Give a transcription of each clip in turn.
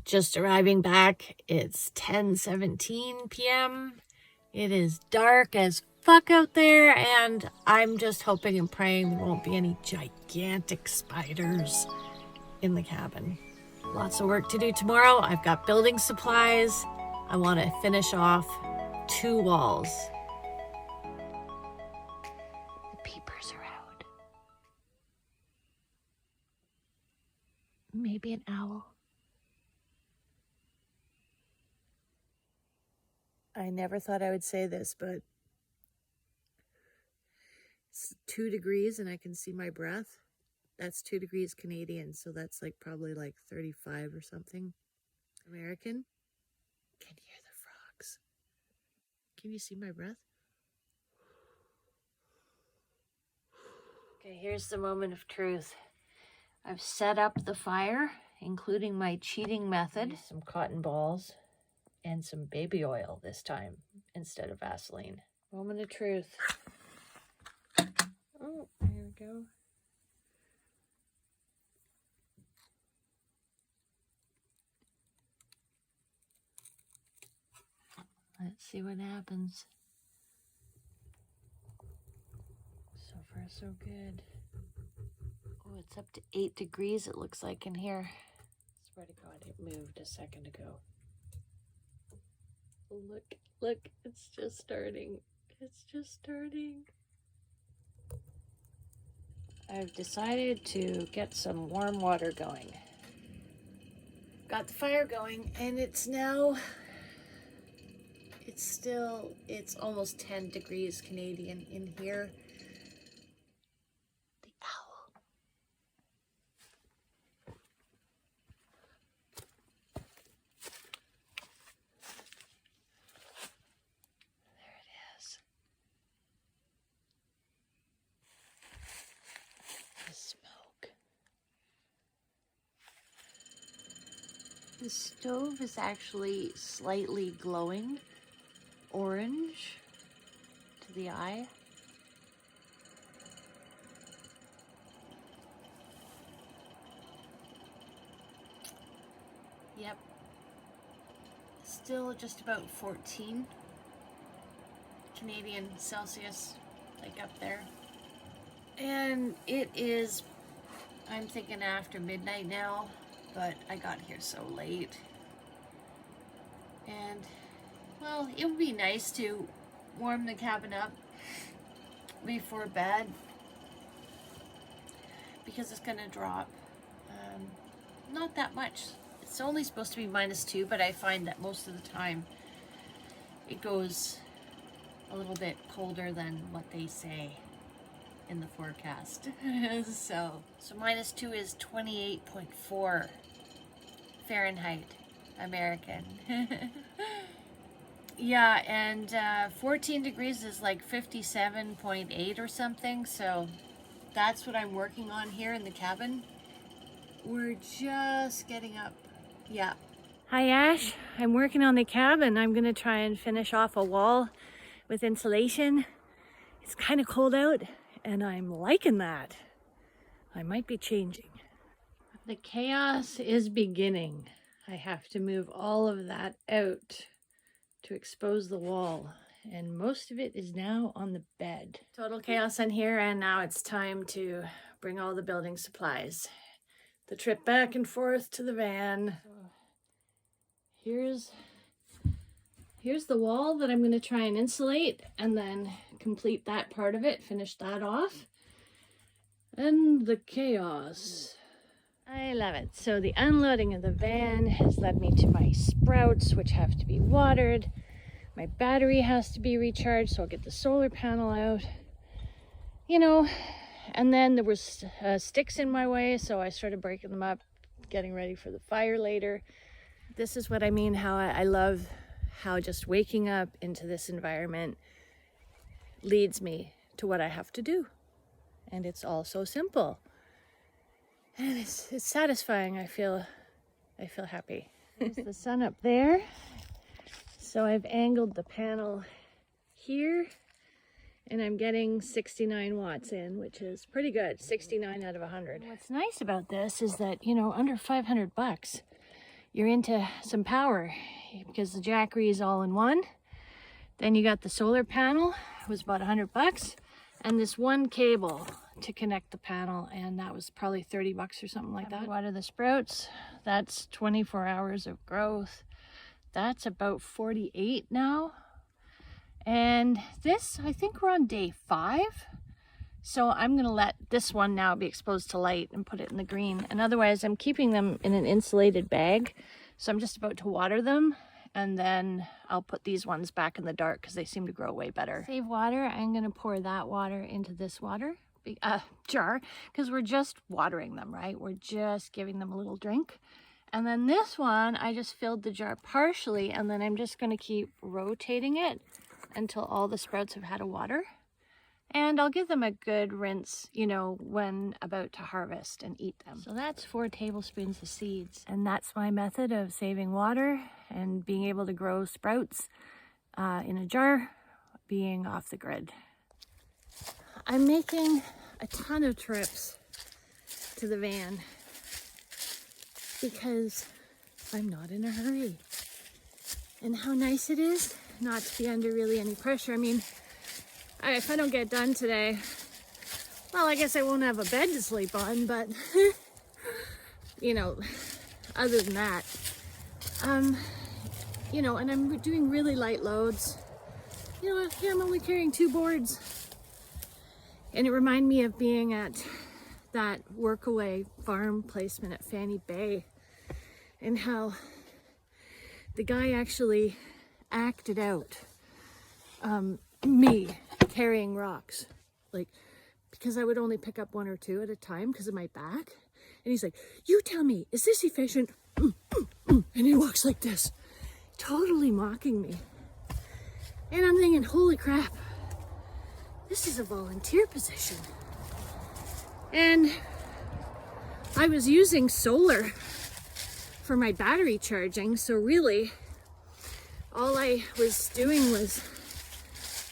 just arriving back. It's 10:17 p.m. It is dark as fuck out there, and I'm just hoping and praying there won't be any gigantic spiders in the cabin. Lots of work to do tomorrow. I've got building supplies. I want to finish off 2 walls. The peepers are out. Maybe an owl. I never thought I would say this, but it's 2 degrees and I can see my breath. That's 2 degrees Canadian, so that's like probably like 35 or something American. Can you hear the frogs? Can you see my breath? Okay, here's the moment of truth. I've set up the fire, including my cheating method. Some cotton balls and some baby oil this time instead of Vaseline. Moment of truth. Oh, there we go. Let's see what happens. So far, so good. Oh, it's up to 8 degrees, it looks like in here. Swear to God, it moved a second ago. Look, it's just starting. It's just starting. I've decided to get some warm water going. Got the fire going, and it's almost 10 degrees Canadian in here. The owl. There it is. The smoke. The stove is actually slightly glowing orange to the eye. Yep. Still just about 14 Canadian Celsius, like up there. And it is, I'm thinking after midnight now, but I got here so late. And, well, it would be nice to warm the cabin up before bed because it's gonna drop. Not that much. It's only supposed to be -2, but I find that most of the time it goes a little bit colder than what they say in the forecast. So -2 is 28.4 Fahrenheit American. Yeah, and 14 degrees is like 57.8 or something, so that's what I'm working on here in the cabin. We're just getting up. Yeah. Hi Ash, I'm working on the cabin. I'm gonna try and finish off a wall with insulation. It's kind of cold out and I'm liking that. I might be changing. The chaos is beginning. I have to move all of that out to expose the wall, and most of it is now on the bed. Total chaos in here, and now it's time to bring all the building supplies. The trip back and forth to the van. Here's the wall that I'm going to try and insulate and then complete that part of it, finish that off. And the chaos. I love it. So the unloading of the van has led me to my sprouts, which have to be watered. My battery has to be recharged, so I'll get the solar panel out. You know, and then there was sticks in my way, so I started breaking them up, getting ready for the fire later. This is what I mean, how I love how just waking up into this environment leads me to what I have to do. And it's all so simple. And it's satisfying. I feel happy. There's the sun up there. So I've angled the panel here and I'm getting 69 watts in, which is pretty good. 69 out of 100. What's nice about this is that, you know, under $500, you're into some power, because the Jackery is all in one. Then you got the solar panel, it was about $100, and this one cable to connect the panel, and that was probably $30 or something like that. Water the sprouts, that's 24 hours of growth. That's about 48 now. And this, I think we're on day 5. So I'm gonna let this one now be exposed to light and put it in the green. And otherwise I'm keeping them in an insulated bag. So I'm just about to water them, and then I'll put these ones back in the dark because they seem to grow way better. Save water, I'm gonna pour that water into this jar, because we're just watering them, right? We're just giving them a little drink. And then this one, I just filled the jar partially, and then I'm just gonna keep rotating it until all the sprouts have had a water. And I'll give them a good rinse, you know, when about to harvest and eat them. So that's 4 tablespoons of seeds. And that's my method of saving water and being able to grow sprouts in a jar, being off the grid. I'm making a ton of trips to the van because I'm not in a hurry. And how nice it is not to be under really any pressure. I mean, if I don't get done today, well, I guess I won't have a bed to sleep on, but you know, other than that, you know, and I'm doing really light loads. You know, here I'm only carrying 2 boards. And it reminded me of being at that workaway farm placement at Fanny Bay, and how the guy actually acted out me carrying rocks, like, because I would only pick up 1 or 2 at a time because of my back. And he's like, you tell me, is this efficient? And he walks like this, totally mocking me. And I'm thinking, holy crap, this is a volunteer position. And I was using solar for my battery charging, so really all I was doing was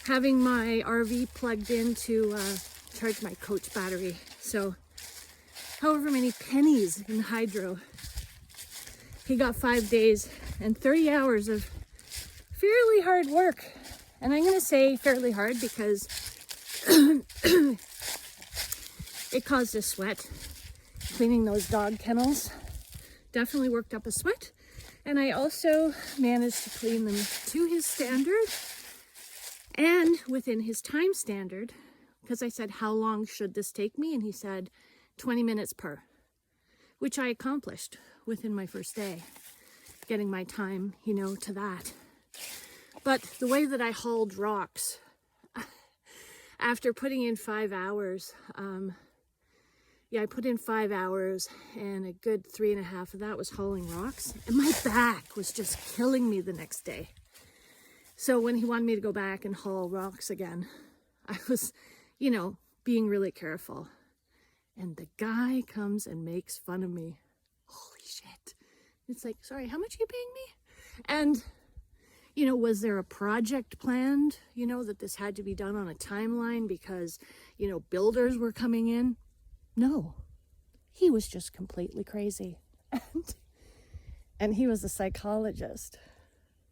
having my RV plugged in to charge my coach battery. So however many pennies in hydro. He got 5 days and 30 hours of fairly hard work. And I'm gonna say fairly hard because it caused a sweat. Cleaning those dog kennels definitely worked up a sweat. And I also managed to clean them to his standard and within his time standard, because I said, how long should this take me? And he said 20 minutes per, which I accomplished within my first day, getting my time, you know, to that. But the way that I hauled rocks, after putting in 5 hours, yeah, I put in 5 hours, and a good 3.5 of that was hauling rocks. And my back was just killing me the next day. So when he wanted me to go back and haul rocks again, I was, you know, being really careful. And the guy comes and makes fun of me. Holy shit. It's like, sorry, how much are you paying me? And, you know, was there a project planned, you know, that this had to be done on a timeline because, you know, builders were coming in? No, he was just completely crazy. And he was a psychologist.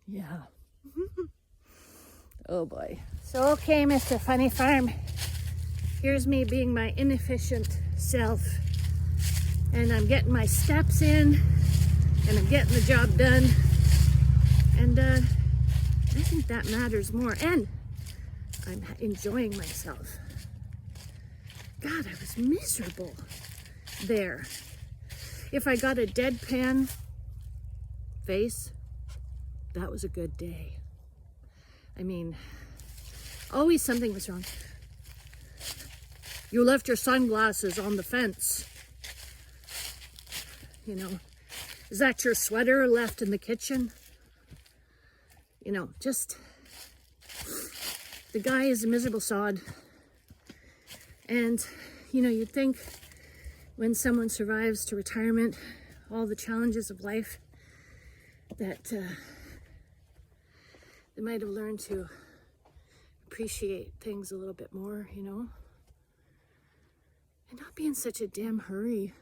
Yeah. Oh boy. So, okay, Mr. Funny Farm. Here's me being my inefficient self. And I'm getting my steps in. And I'm getting the job done. And I think that matters more. And I'm enjoying myself. God, I was miserable there. If I got a deadpan face, that was a good day. I mean, always something was wrong. You left your sunglasses on the fence. You know, is that your sweater left in the kitchen? You know, just, the guy is a miserable sod. And, you know, you'd think when someone survives to retirement, all the challenges of life, that they might have learned to appreciate things a little bit more, you know? And not be in such a damn hurry.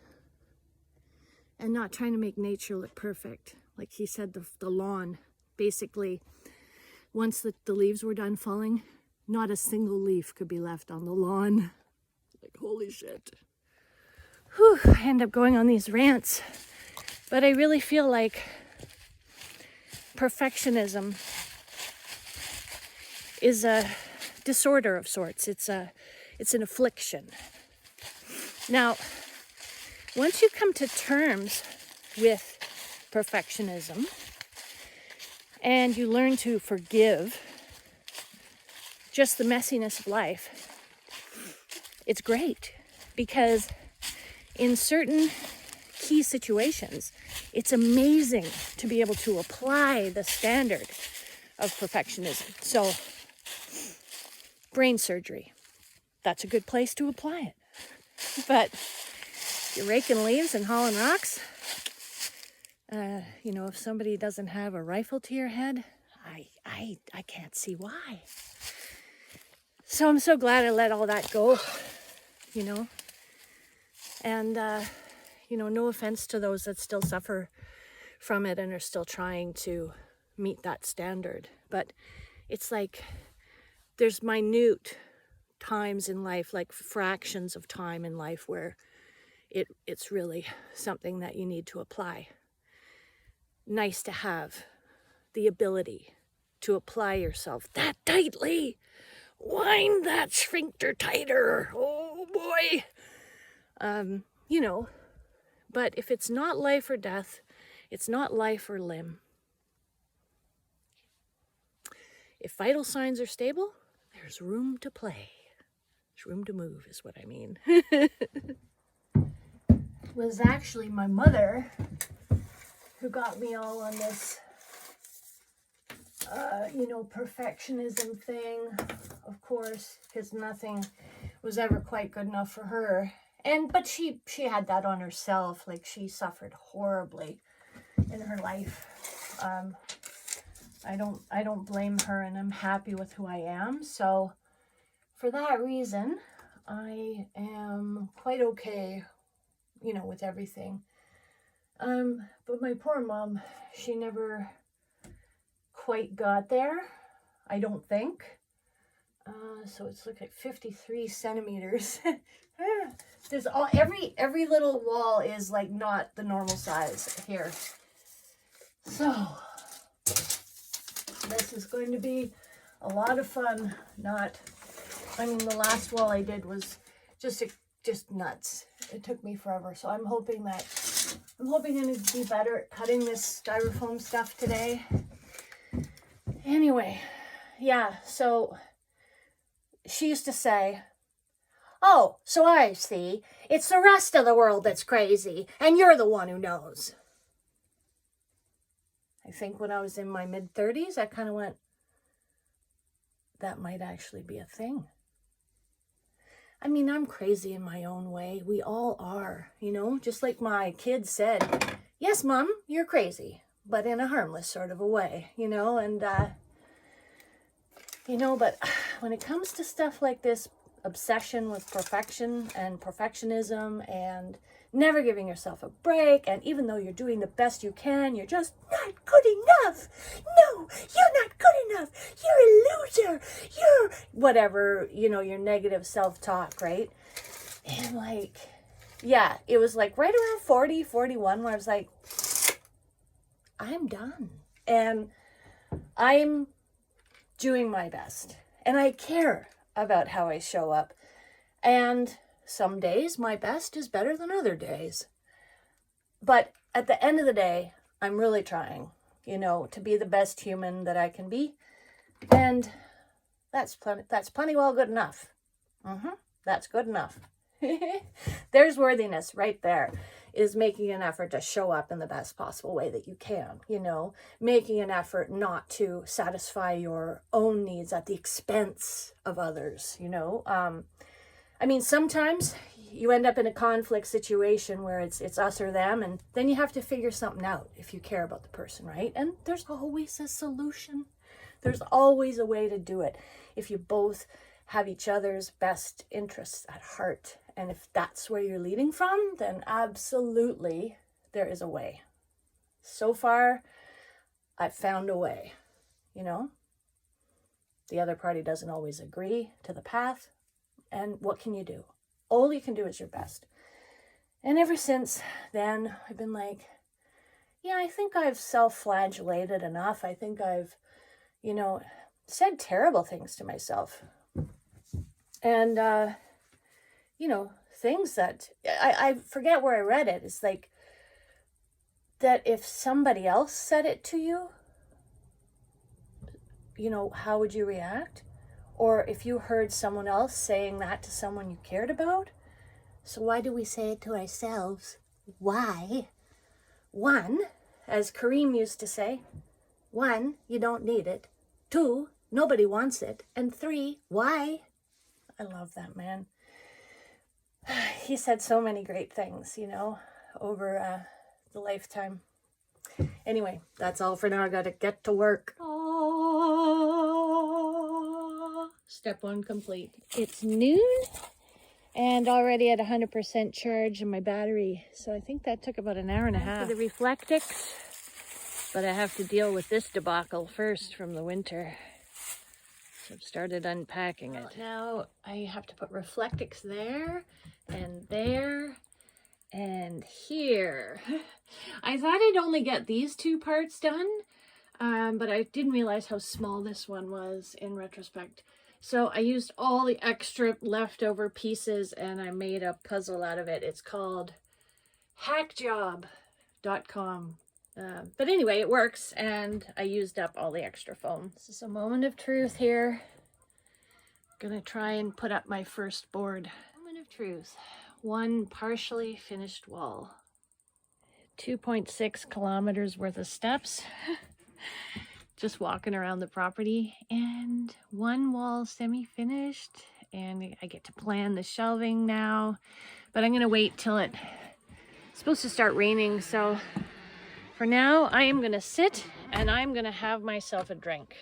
And not trying to make nature look perfect. like he said, the lawn, basically, once the leaves were done falling, not a single leaf could be left on the lawn. Like, holy shit. Whew, I end up going on these rants, but I really feel like perfectionism is a disorder of sorts. It's an affliction. Now, once you come to terms with perfectionism and you learn to forgive just the messiness of life, it's great, because in certain key situations, it's amazing to be able to apply the standard of perfectionism. So, brain surgery, that's a good place to apply it. But you're raking leaves and hauling rocks, if somebody doesn't have a rifle to your head, I can't see why. So I'm so glad I let all that go, and, no offense to those that still suffer from it and are still trying to meet that standard. But it's like there's minute times in life, like fractions of time in life, where it's really something that you need to apply. Nice to have the ability to apply yourself that tightly. Wind that sphincter tighter. Oh boy. But if it's not life or death, it's not life or limb. If vital signs are stable, there's room to play. There's room to move, is what I mean. It was actually my mother who got me all on this, perfectionism thing, of course, because nothing was ever quite good enough for her. But she had that on herself. Like, she suffered horribly in her life. I don't blame her, and I'm happy with who I am. So for that reason, I am quite okay, with everything. But my poor mom, she never quite got there, I don't think. So it's like 53 centimeters. There's every little wall is like not the normal size here. So this is going to be a lot of fun. The last wall I did was just nuts. It took me forever. So I'm hoping to be better at cutting this styrofoam stuff today. Anyway, yeah, so she used to say, "Oh, so I see. It's the rest of the world that's crazy, and you're the one who knows." I think when I was in my mid-30s, I kind of went, that might actually be a thing. I'm crazy in my own way. We all are, just like my kids said, "Yes, Mom, you're crazy, but in a harmless sort of a way," but when it comes to stuff like this, obsession with perfection and perfectionism and never giving yourself a break, and even though you're doing the best you can, you're just not good enough. No, you're not good enough. You're a loser. You're whatever, your negative self-talk, right? And it was like right around 40, 41 where I was like, I'm done. And I'm doing my best. And I care about how I show up. And some days my best is better than other days. But at the end of the day, I'm really trying, to be the best human that I can be. And that's plenty well good enough. That's good enough. There's worthiness right there, is making an effort to show up in the best possible way that you can, making an effort not to satisfy your own needs at the expense of others, sometimes you end up in a conflict situation where it's us or them, and then you have to figure something out if you care about the person, right? And there's always a solution. There's always a way to do it if you both have each other's best interests at heart. And if that's where you're leading from, then absolutely there is a way. So far, I've found a way, you know? The other party doesn't always agree to the path. And what can you do? All you can do is your best. And ever since then, I've been like, yeah, I think I've self-flagellated enough. I think I've, you know, said terrible things to myself. And, you know, things that, I forget where I read it. It's like that if somebody else said it to you, you know, how would you react? Or if you heard someone else saying that to someone you cared about. So why do we say it to ourselves? Why? One, as Kareem used to say, 1, you don't need it. 2, nobody wants it. And 3, why? I love that man. He said so many great things, you know, over the lifetime. Anyway, that's all for now. I gotta get to work. Step 1 complete. It's noon and already at 100% charge in my battery. So I think that took about an hour and a half. For the Reflectix, but I have to deal with this debacle first from the winter. So I've started unpacking it. Now I have to put Reflectix there and there and here. I thought I'd only get these 2 parts done, but I didn't realize how small this one was in retrospect. So I used all the extra leftover pieces and I made a puzzle out of it. It's called hackjob.com. But anyway, it works, and I used up all the extra foam. This is a moment of truth here. I'm gonna try and put up my first board. Moment of truth. 1 partially finished wall. 2.6 kilometers worth of steps. Just walking around the property, and 1 wall semi-finished, and I get to plan the shelving now. But I'm gonna wait till it's supposed to start raining, so for now, I am gonna sit and I'm gonna have myself a drink.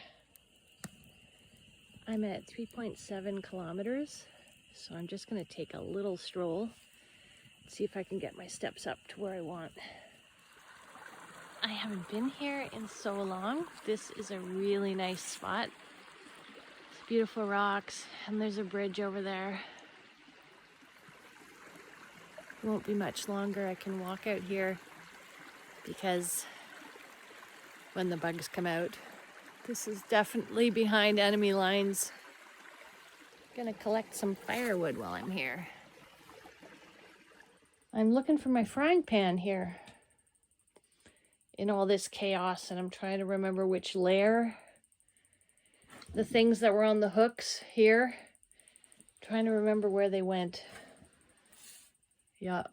I'm at 3.7 kilometers, so I'm just gonna take a little stroll, see if I can get my steps up to where I want. I haven't been here in so long. This is a really nice spot. It's beautiful rocks, and there's a bridge over there. It won't be much longer. I can walk out here because when the bugs come out, this is definitely behind enemy lines. I'm gonna collect some firewood while I'm here. I'm looking for my frying pan here in all this chaos, and I'm trying to remember which layer. The things that were on the hooks here, trying to remember where they went. Yeah.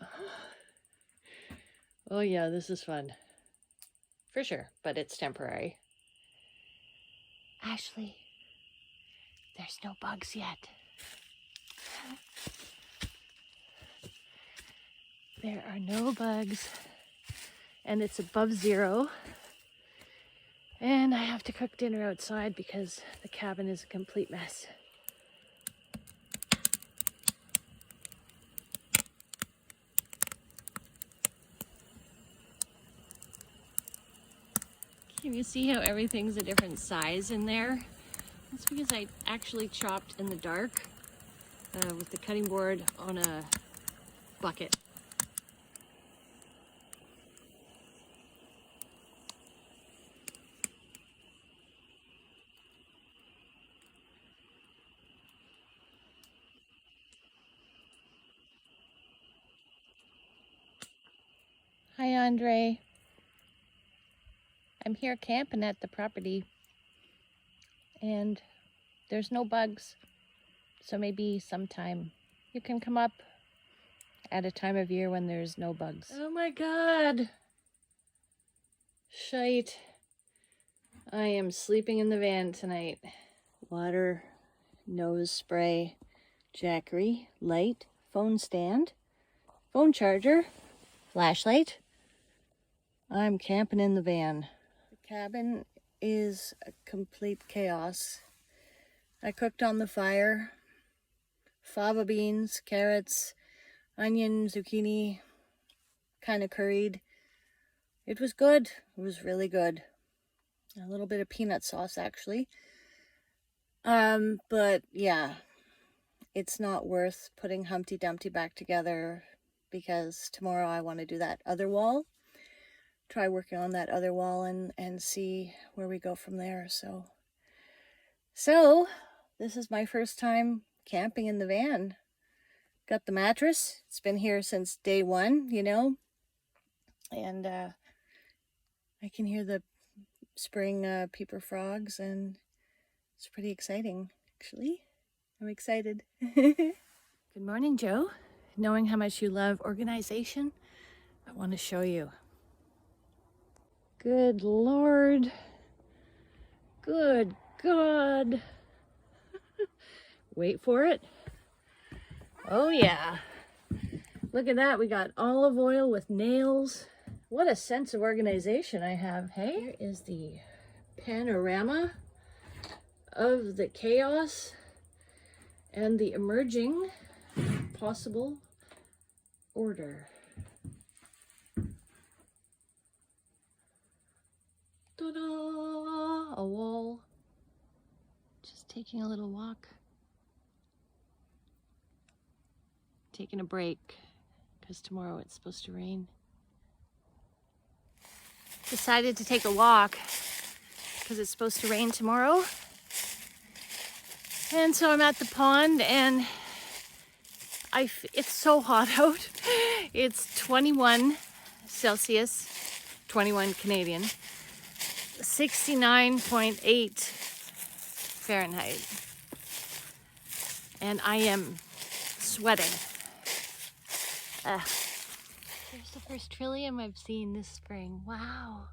Oh yeah, this is fun. For sure, but it's temporary. Ashley, there's no bugs yet. There are no bugs, and it's above 0. And I have to cook dinner outside because the cabin is a complete mess. Can you see how everything's a different size in there? That's because I actually chopped in the dark with the cutting board on a bucket. Hi, Andre. I'm here camping at the property, and there's no bugs, so maybe sometime you can come up at a time of year when there's no bugs. Oh my god! Shite. I am sleeping in the van tonight. Water, nose spray, Jackery, light, phone stand, phone charger, flashlight. I'm camping in the van. The cabin is a complete chaos. I cooked on the fire. Fava beans, carrots, onion, zucchini, kind of curried. It was good. It was really good. A little bit of peanut sauce, actually. But yeah, it's not worth putting Humpty Dumpty back together because tomorrow I want to do that other wall. Try working on that other wall and see where we go from there. So this is my first time camping in the van. Got the mattress. It's been here since day one, you know, and I can hear the spring peeper frogs, and it's pretty exciting, actually. I'm excited. Good morning, Joe. Knowing how much you love organization, I want to show you. Good Lord. Good God. Wait for it. Oh yeah. Look at that. We got olive oil with nails. What a sense of organization I have, hey? Here is the panorama of the chaos and the emerging possible order. Ta-da! A wall. Just taking a little walk. Taking a break because tomorrow it's supposed to rain. Decided to take a walk because it's supposed to rain tomorrow. And so I'm at the pond and it's so hot out. It's 21 Celsius, 21 Canadian, 69.8 Fahrenheit. And I am sweating. There's the first trillium I've seen this spring. Wow.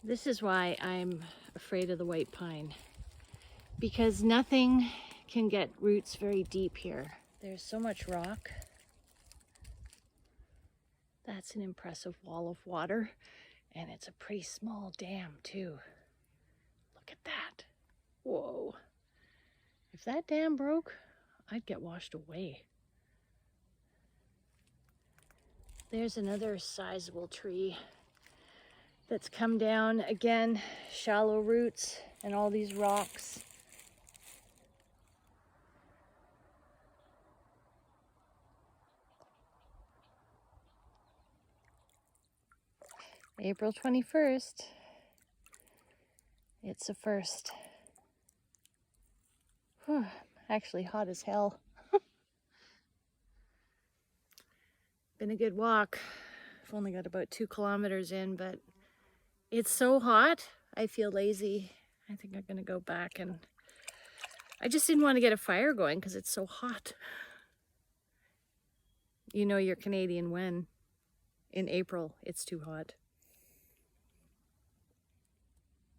This is why I'm afraid of the white pine, because nothing can get roots very deep here. There's so much rock. That's an impressive wall of water, and it's a pretty small dam too. Look at that. Whoa. If that dam broke, I'd get washed away. There's another sizable tree that's come down. Again, shallow roots and all these rocks. April 21st. It's a first. Whew, actually hot as hell. Been a good walk. I've only got about 2 kilometers in, but it's so hot, I feel lazy. I think I'm gonna go back, and I just didn't want to get a fire going because it's so hot. You know you're Canadian when? In April, it's too hot.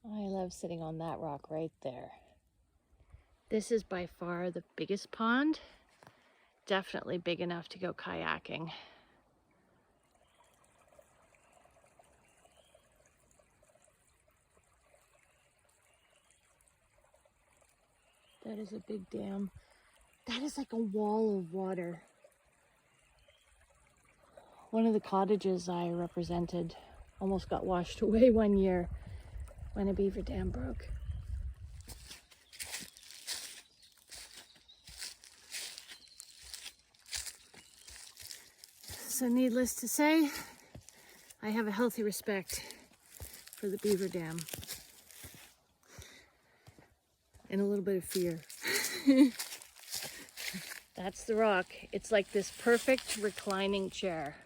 I love sitting on that rock right there. This is by far the biggest pond. Definitely big enough to go kayaking. That is a big dam. That is like a wall of water. One of the cottages I represented almost got washed away one year when a beaver dam broke. So needless to say, I have a healthy respect for the beaver dam. And a little bit of fear. That's the rock. It's like this perfect reclining chair.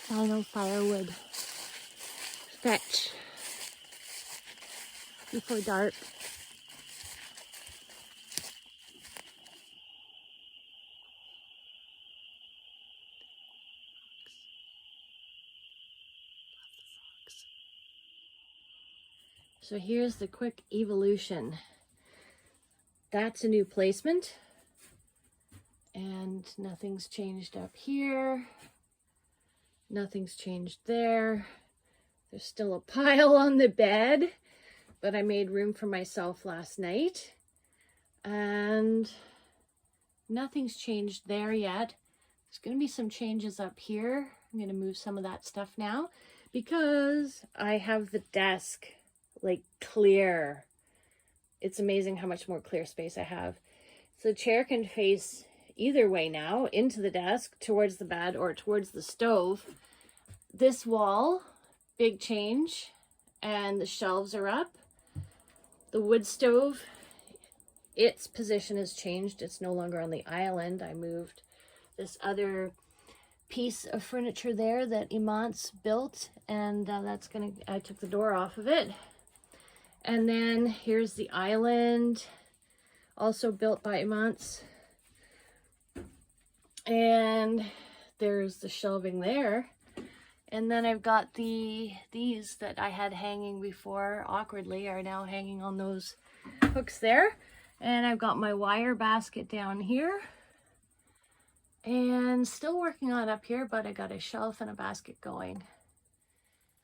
Final firewood. Fetch. Before dark. So here's the quick evolution. That's a new placement. And nothing's changed up here. Nothing's changed there. There's still a pile on the bed, but I made room for myself last night. And nothing's changed there yet. There's going to be some changes up here. I'm going to move some of that stuff now because I have the desk like clear. It's amazing how much more clear space I have. So the chair can face either way now, into the desk, towards the bed, or towards the stove. This wall, big change, and the shelves are up. The wood stove, its position has changed. It's no longer on the island. I moved this other piece of furniture there that Imant's built, and I took the door off of it. And then here's the island, also built by Imant's. And there's the shelving there. And then I've got these that I had hanging before awkwardly are now hanging on those hooks there. And I've got my wire basket down here. And still working on up here, but I got a shelf and a basket going.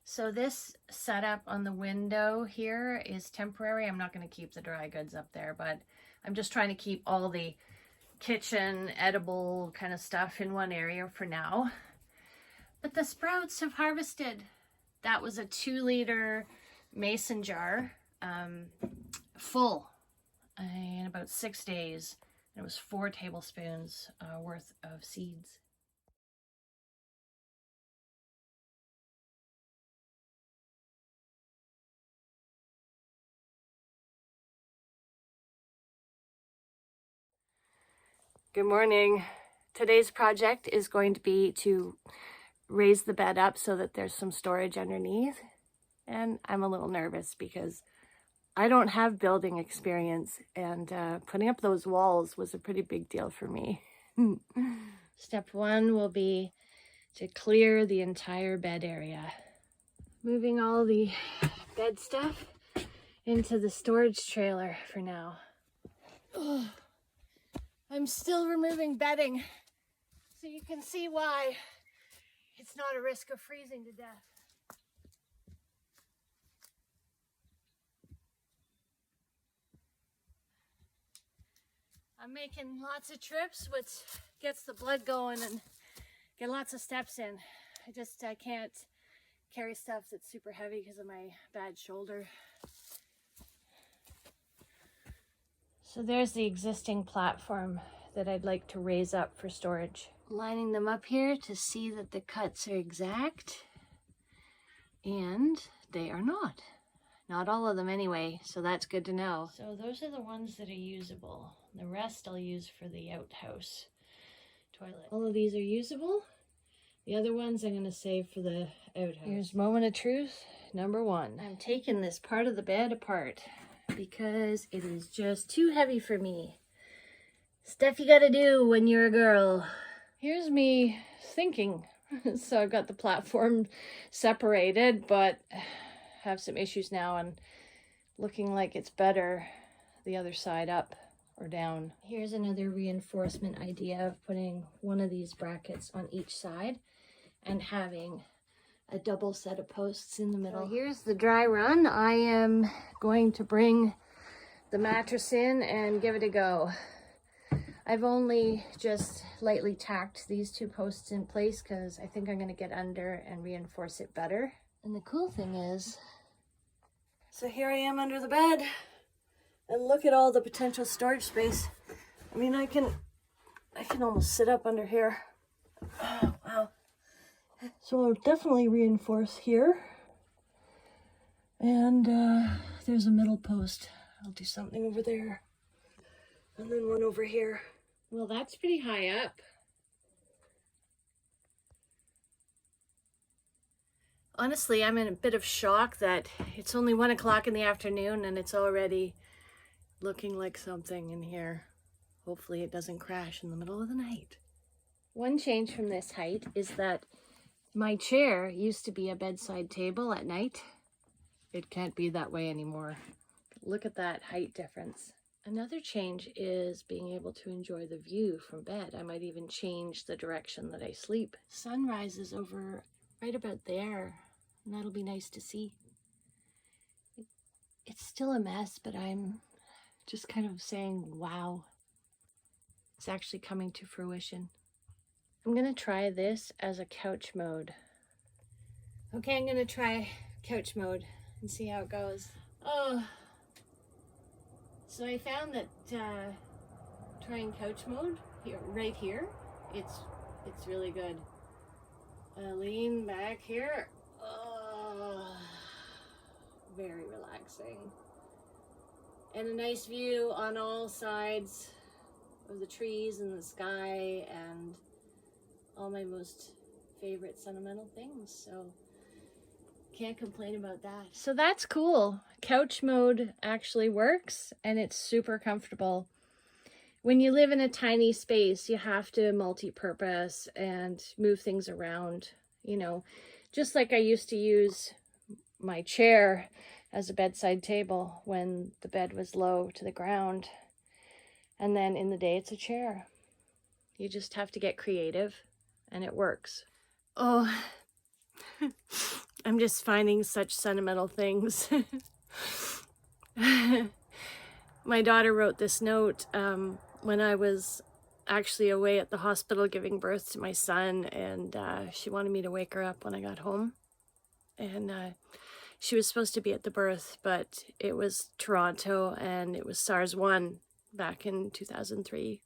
So this setup on the window here is temporary. I'm not going to keep the dry goods up there, but I'm just trying to keep all the kitchen edible kind of stuff in one area for now. But the sprouts have harvested. That was a 2-liter mason jar, full in about 6 days. And it was 4 tablespoons worth of seeds. Good morning. Today's project is going to be to raise the bed up so that there's some storage underneath. And I'm a little nervous because I don't have building experience, and putting up those walls was a pretty big deal for me. Step 1 will be to clear the entire bed area. Moving all the bed stuff into the storage trailer for now. Oh, I'm still removing bedding, so you can see why it's not a risk of freezing to death. I'm making lots of trips, which gets the blood going and get lots of steps in. I can't carry stuff that's super heavy because of my bad shoulder. So there's the existing platform that I'd like to raise up for storage. Lining them up here to see that the cuts are exact, and they are not. Not all of them anyway, so that's good to know. So those are the ones that are usable. The rest I'll use for the outhouse toilet. All of these are usable. The other ones I'm going to save for the outhouse. Here's moment of truth, number 1. I'm taking this part of the bed apart because it is just too heavy for me. Stuff you gotta do when you're a girl. Here's me thinking. So I've got the platform separated, but have some issues now and looking like it's better the other side up or down. Here's another reinforcement idea of putting one of these brackets on each side and having a double set of posts in the middle. So here's the dry run. I am going to bring the mattress in and give it a go. I've only just lightly tacked these 2 posts in place because I think I'm going to get under and reinforce it better. And the cool thing is, so here I am under the bed, and look at all the potential storage space. I mean, I can almost sit up under here. Oh, wow. So I'll definitely reinforce here. And there's a middle post. I'll do something over there. And then one over here. Well, that's pretty high up. Honestly, I'm in a bit of shock that it's only 1 o'clock in the afternoon and it's already looking like something in here. Hopefully it doesn't crash in the middle of the night. One change from this height is that my chair used to be a bedside table at night. It can't be that way anymore. Look at that height difference. Another change is being able to enjoy the view from bed. I might even change the direction that I sleep. Sun rises over right about there, and that'll be nice to see. It's still a mess, but I'm just kind of saying, wow. It's actually coming to fruition. I'm gonna try this as a couch mode. Okay, I'm gonna try couch mode and see how it goes. Oh, so I found that trying couch mode here, right here, it's really good. Lean back here. Oh, very relaxing. And a nice view on all sides of the trees and the sky and all my most favorite sentimental things. So can't complain about that. So that's cool. Couch mode actually works and it's super comfortable. When you live in a tiny space, you have to multi-purpose and move things around, you know, just like I used to use my chair as a bedside table when the bed was low to the ground. And then in the day, it's a chair. You just have to get creative and it works. Oh, I'm just finding such sentimental things. My daughter wrote this note when I was actually away at the hospital giving birth to my son, and she wanted me to wake her up when I got home. And she was supposed to be at the birth, but it was Toronto and it was SARS-1 back in 2003.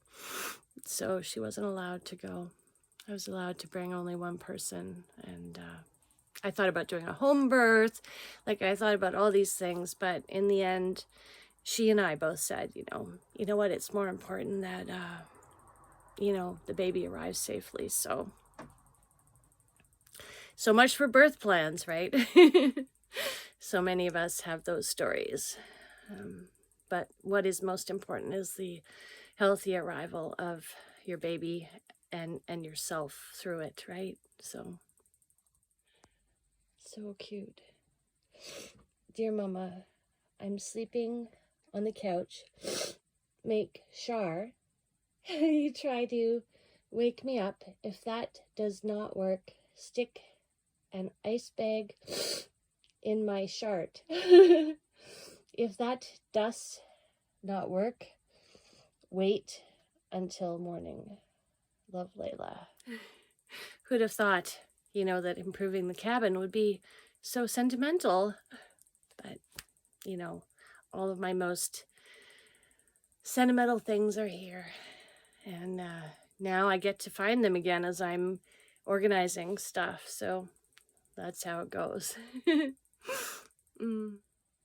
So she wasn't allowed to go. I was allowed to bring only one person, and I thought about doing a home birth. Like, I thought about all these things, but in the end, she and I both said, you know what, it's more important that, the baby arrives safely. So much for birth plans, right? So many of us have those stories. But what is most important is the healthy arrival of your baby and yourself through it, right? So cute. Dear Mama, I'm sleeping on the couch. Make sure you try to wake me up. If that does not work, stick an ice bag in my shirt. If that does not work, wait until morning. Love, Layla. Who'd have thought, that improving the cabin would be so sentimental? But, all of my most sentimental things are here. And now I get to find them again as I'm organizing stuff. So that's how it goes. And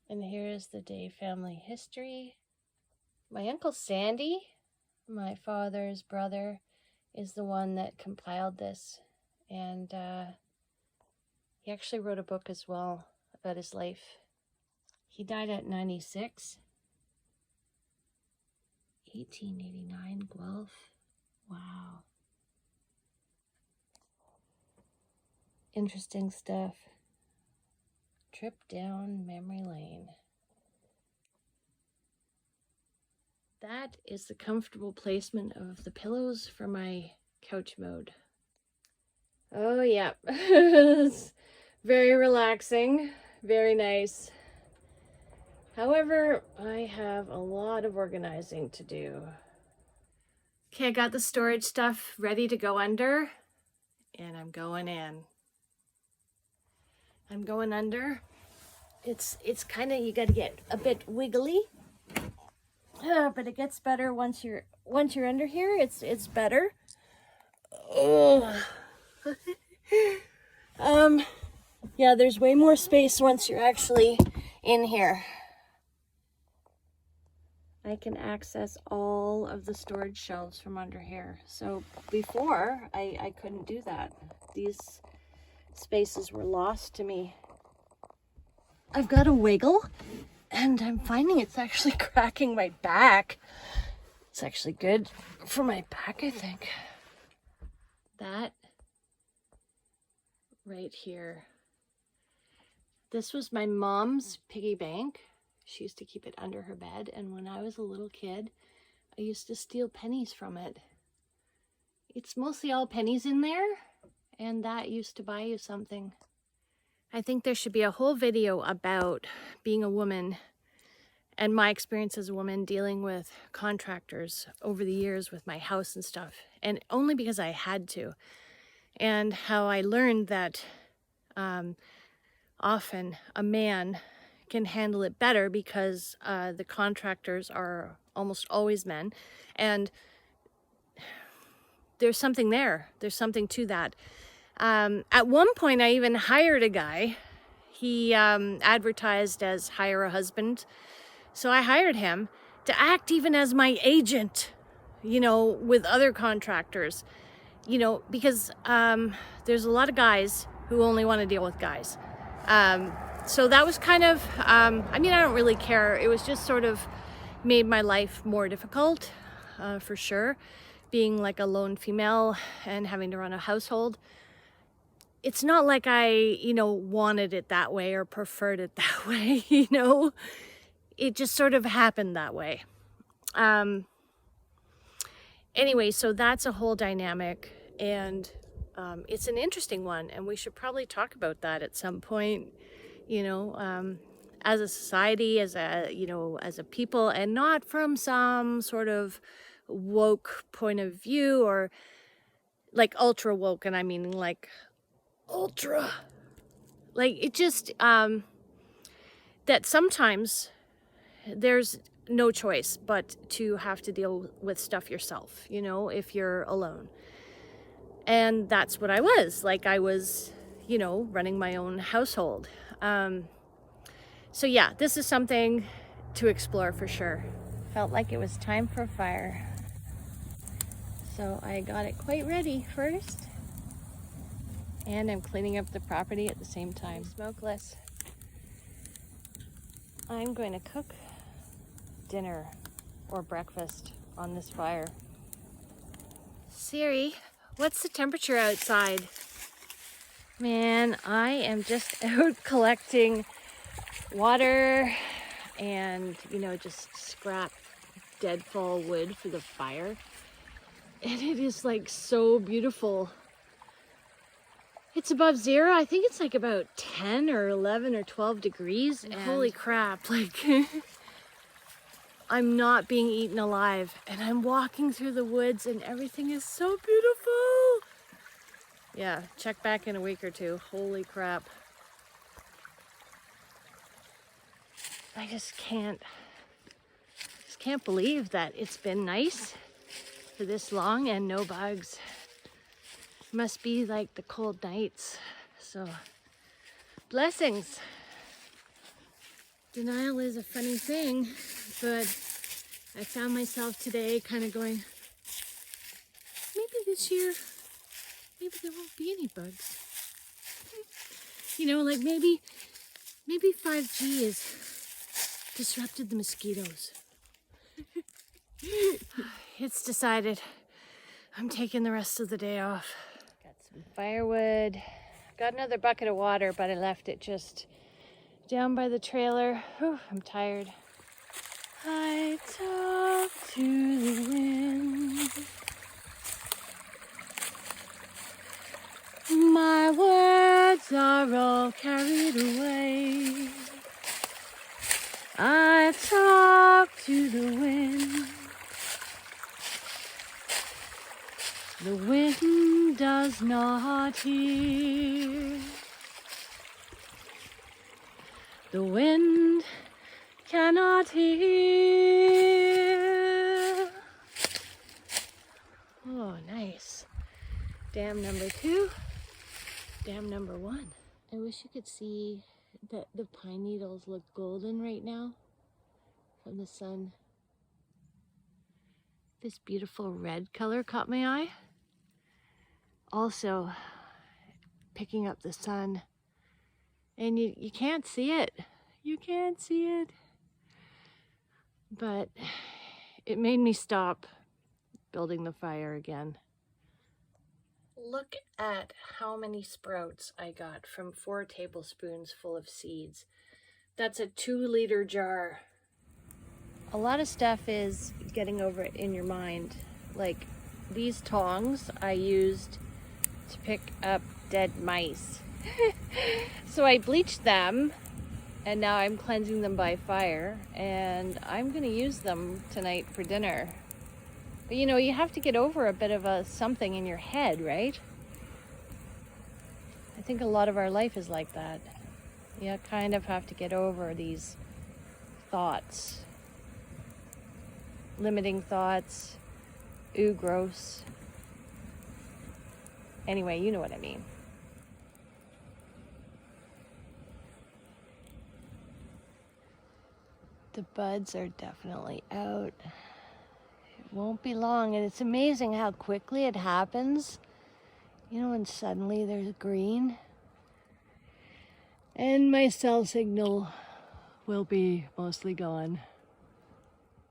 here is the day family history. My Uncle Sandy, my father's brother, is the one that compiled this. And he actually wrote a book as well about his life. He died at 96. 1889, Guelph. Wow. Interesting stuff. Trip down memory lane. That is the comfortable placement of the pillows for my couch mode. Oh yeah, it's very relaxing, very nice. However, I have a lot of organizing to do. Okay, I got the storage stuff ready to go under, and I'm going in. I'm going under. It's kind of, you got to get a bit wiggly, but it gets better once you're under here. It's better. Oh. Yeah, there's way more space once you're actually in here. I can access all of the storage shelves from under here. So before, I couldn't do that. These spaces were lost to me. I've got a wiggle, and I'm finding it's actually cracking my back. It's actually good for my back, I think. That right here. This was my mom's piggy bank. She used to keep it under her bed, and when I was a little kid, I used to steal pennies from it. It's mostly all pennies in there, and that used to buy you something. I think there should be a whole video about being a woman and my experience as a woman dealing with contractors over the years with my house and stuff. and only because I had to. And how I learned that often a man can handle it better because the contractors are almost always men. And there's something there. There's something to that. At one point, I even hired a guy. He advertised as hire a husband. So I hired him to act even as my agent, you know, with other contractors, you know, because there's a lot of guys who only want to deal with guys. So that was kind of, I mean, I don't really care. It was just sort of made my life more difficult, for sure. Being like a lone female and having to run a household. It's not like I, you know, wanted it that way or preferred it that way, you know. It just sort of happened that way. Anyway, so that's a whole dynamic, and it's an interesting one, and we should probably talk about that at some point, you know, as a society, as a, you know, as a people, and not from some sort of woke point of view, or like ultra woke, and I mean like ultra, like it just that sometimes there's no choice but to have to deal with stuff yourself, you know, if you're alone. And that's what I was. Like, I was, you know, running my own household. So yeah, this is something to explore for sure. Felt like it was time for a fire. So I got it quite ready first. And I'm cleaning up the property at the same time. Smokeless. I'm going to cook dinner or breakfast on this fire. Siri, what's the temperature outside? Man, I am just out collecting water and, you know, just scrap deadfall wood for the fire. And it is like so beautiful. It's above zero. I think it's like about 10 or 11 or 12 degrees. And holy crap, like I'm not being eaten alive. And I'm walking through the woods and everything is so beautiful. Yeah, check back in a week or two. Holy crap. I just can't believe that it's been nice for this long and no bugs. Must be like the cold nights. So, blessings. Denial is a funny thing, but I found myself today kind of going, maybe this year, maybe there won't be any bugs. You know, like maybe 5G has disrupted the mosquitoes. It's decided. I'm taking the rest of the day off. Got some firewood. Got another bucket of water, but I left it just down by the trailer. Whew, I'm tired. I talk to the wind. My words are all carried away. I talk to the wind. The wind does not hear. The wind cannot hear. Oh, nice. Dam number 2, dam number 1. I wish you could see that the pine needles look golden right now from the sun. This beautiful red color caught my eye. Also picking up the sun, and you can't see it. You can't see it. But it made me stop building the fire again. Look at how many sprouts I got from 4 tablespoons full of seeds. That's a 2-liter jar. A lot of stuff is getting over it in your mind. Like these tongs I used to pick up dead mice. So I bleached them and now I'm cleansing them by fire, and I'm gonna use them tonight for dinner. But you know, you have to get over a bit of a something in your head, right? I think a lot of our life is like that. You kind of have to get over these thoughts, limiting thoughts, ooh, gross. Anyway, you know what I mean. The buds are definitely out. It won't be long, and it's amazing how quickly it happens. You know, and suddenly there's green. And my cell signal will be mostly gone.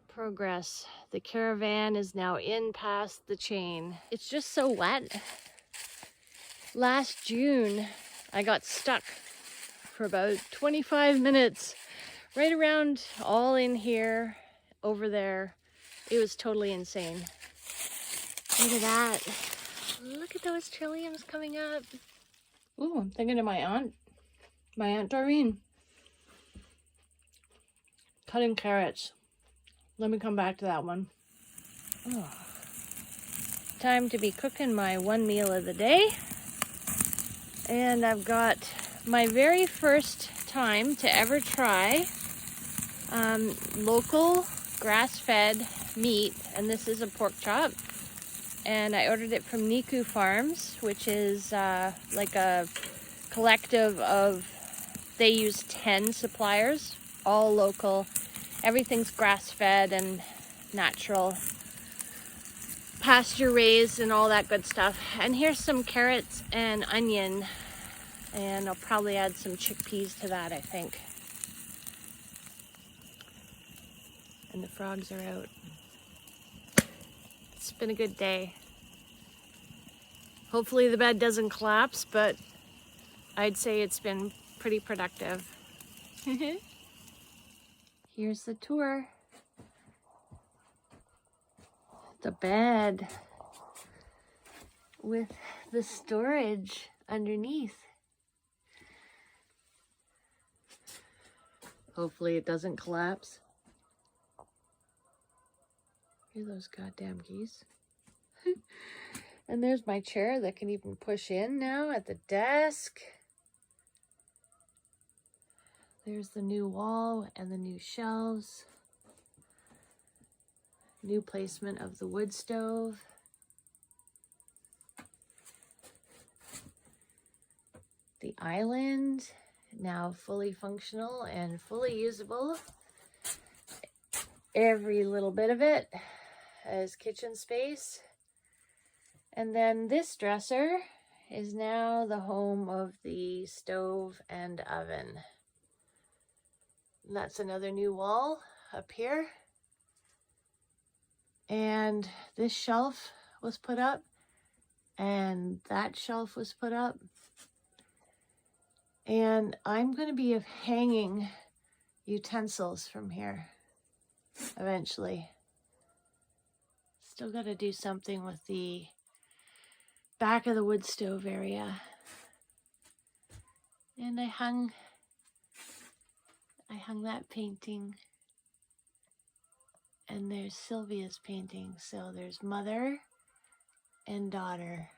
Progress. The caravan is now in past the chain. It's just so wet. Last June, I got stuck for about 25 minutes, right around all in here, over there. It was totally insane. Look at that. Look at those trilliums coming up. Ooh, I'm thinking of my Aunt Doreen. Cutting carrots. Let me come back to that one. Oh. Time to be cooking my one meal of the day. And I've got my very first time to ever try local grass-fed meat, and this is a pork chop. And I ordered it from Niku Farms, which is like a collective of, they use 10 suppliers, all local. Everything's grass-fed and natural, pasture raised and all that good stuff. And here's some carrots and onion, and I'll probably add some chickpeas to that, I think. And the frogs are out. It's been a good day. Hopefully the bed doesn't collapse, but I'd say it's been pretty productive. Here's the tour. The bed with the storage underneath. Hopefully it doesn't collapse. Hear those goddamn geese. And there's my chair that can even push in now at the desk. There's the new wall and the new shelves. New placement of the wood stove. The island, now fully functional and fully usable. Every little bit of it as kitchen space. And then this dresser is now the home of the stove and oven. And that's another new wall up here. And this shelf was put up, and that shelf was put up. And I'm going to be hanging utensils from here eventually. Still got to do something with the back of the wood stove area. And I hung that painting. And there's Sylvia's painting. So there's mother and daughter.